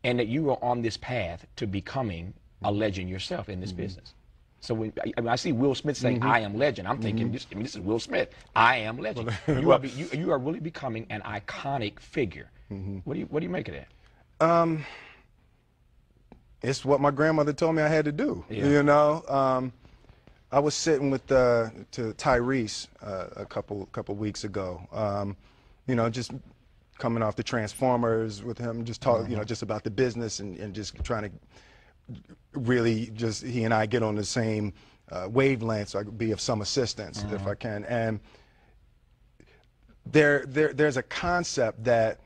and that you are on this path to becoming a legend yourself in this business. So when I see Will Smith saying, "I am legend," I'm thinking, this is Will Smith. I am legend. You are really becoming an iconic figure. What do you make of that? It's what my grandmother told me I had to do. Yeah. You know, I was sitting with to Tyrese a couple weeks ago. You know, just coming off the Transformers with him, just talk, you know, just about the business and just trying to really just he and I get on the same wavelength, so I could be of some assistance if I can. And there's a concept that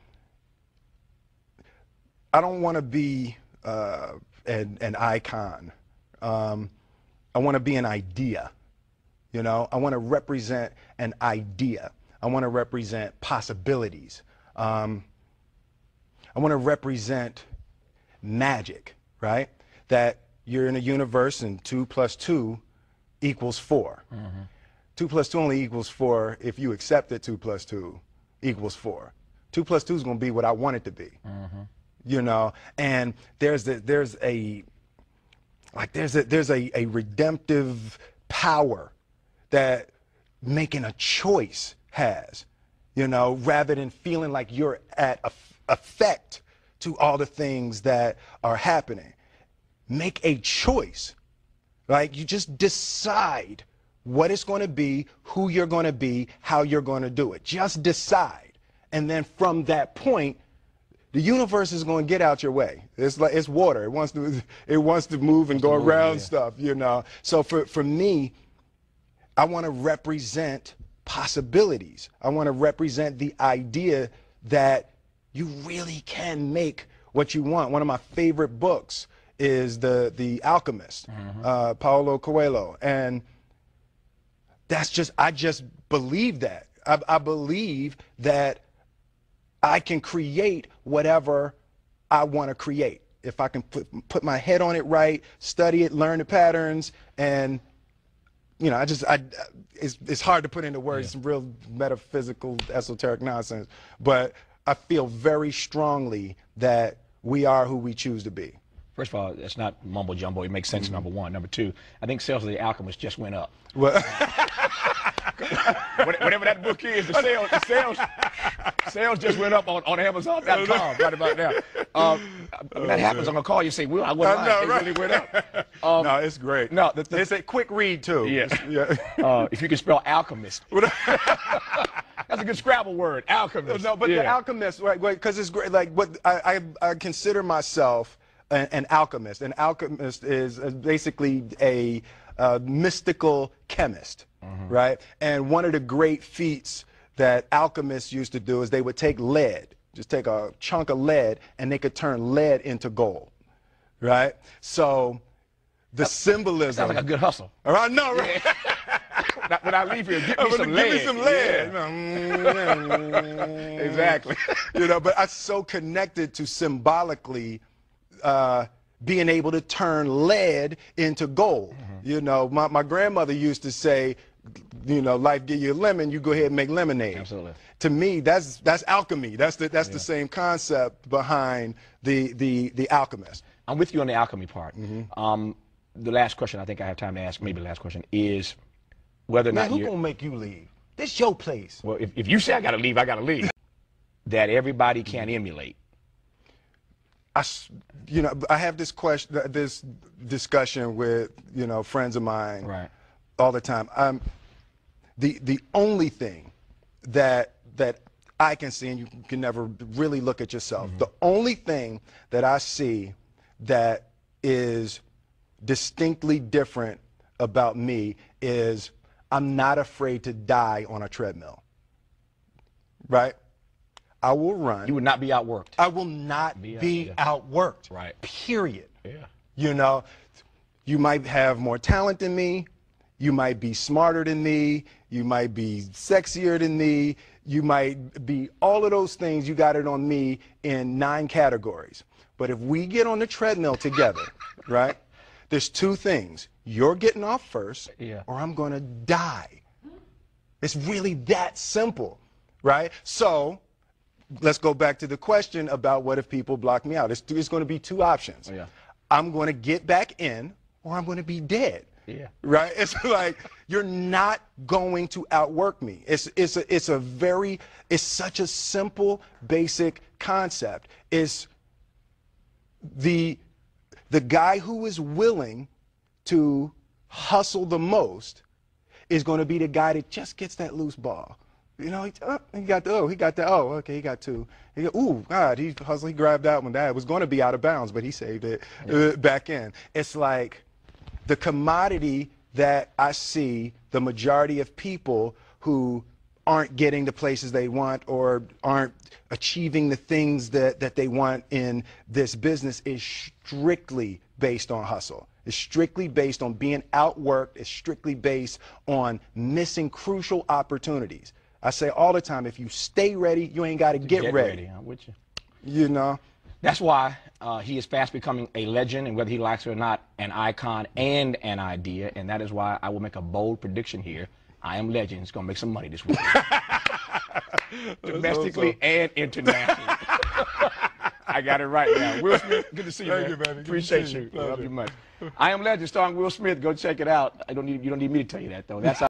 I don't want to be an icon. I want to be an idea. You know, I want to represent an idea. I want to represent possibilities. I want to represent magic, right? That you're in a universe and 2 + 2 = 4. 2 + 2 only equals 4 if you accept that 2 + 2 = 4. 2 + 2 is going to be what I want it to be. You know, and there's a redemptive power that making a choice has, you know, rather than feeling like you're at effect to all the things that are happening. Make a choice. Like, you just decide what it's going to be, who you're going to be, how you're going to do it. Just decide. And then from that point, the universe is going to get out your way. It's like it's water. It wants to move and go around stuff, you know. So for me, I want to represent possibilities. I want to represent the idea that you really can make what you want. One of my favorite books is The Alchemist, Paulo Coelho, and I just believe that. I believe that I can create whatever I want to create. If I can put my head on it right, study it, learn the patterns, and you know, it's hard to put into words, some real metaphysical, esoteric nonsense, but I feel very strongly that we are who we choose to be. First of all, that's not mumbo jumbo. It makes sense, number one. Number two, I think sales of The Alchemist just went up. Well, whatever that book is, the sales just went up on Amazon.com right about now. When that happens, I'm going to call you and say, Will, I wasn't lying. It really went up. No, it's great. No, it's a quick read, too. Yes. Yeah. If you can spell alchemist. That's a good Scrabble word, alchemist. No, but The Alchemist, right, because it's great. Like, what I consider myself an alchemist. An alchemist is basically a mystical chemist, right? And one of the great feats that alchemists used to do is they would take lead, just take a chunk of lead, and they could turn lead into gold, right? So the symbolism. Sounds like a good hustle. All right, no, right? When I leave here, get me some lead. Give me some lead. Yeah. Exactly. You know, but I'm so connected to symbolically being able to turn lead into gold. You know, my grandmother used to say, you know, life give you a lemon, you go ahead and make lemonade. Absolutely. To me, that's alchemy. That's the same concept behind the Alchemist. I'm with you on the alchemy part. The last question I think I have time to ask, maybe the last question, is whether or not who's gonna make you leave? This your place. Well, if you say I gotta leave, I gotta leave. That everybody can emulate. You know, I have this discussion with, you know, friends of mine all the time. The only thing that I can see, and you can never really look at yourself, the only thing that I see that is distinctly different about me is I'm not afraid to die on a treadmill, right? I will run. You would not be outworked. I will not be outworked. Right. Period. Yeah. You know, you might have more talent than me. You might be smarter than me. You might be sexier than me. You might be all of those things. You got it on me in 9 categories. But if we get on the treadmill together, right, there's 2 things. You're getting off first, or I'm going to die. It's really that simple, right? So let's go back to the question about what if people block me out. It's going to be two options. Oh, yeah. I'm going to get back in, or I'm going to be dead. Yeah. Right? It's like you're not going to outwork me. It's such a simple, basic concept. It's the guy who is willing to hustle the most is going to be the guy that just gets that loose ball. You know, he got two. Ooh, God, he hustled, he grabbed that one. That was going to be out of bounds, but he saved it back in. It's like the commodity that I see the majority of people who aren't getting the places they want or aren't achieving the things that they want in this business is strictly based on hustle. It's strictly based on being outworked. It's strictly based on missing crucial opportunities. I say all the time, if you stay ready, you ain't got to get ready. I'm with you. You know? That's why he is fast becoming a legend, and whether he likes it or not, an icon and an idea. And that is why I will make a bold prediction here. I Am Legend is going to make some money this week. Domestically and internationally. I got it right now. Will Smith, good to see you, man. Thank you, man. Appreciate you. Love you much. I Am Legend starring Will Smith. Go check it out. You don't need me to tell you that, though. That's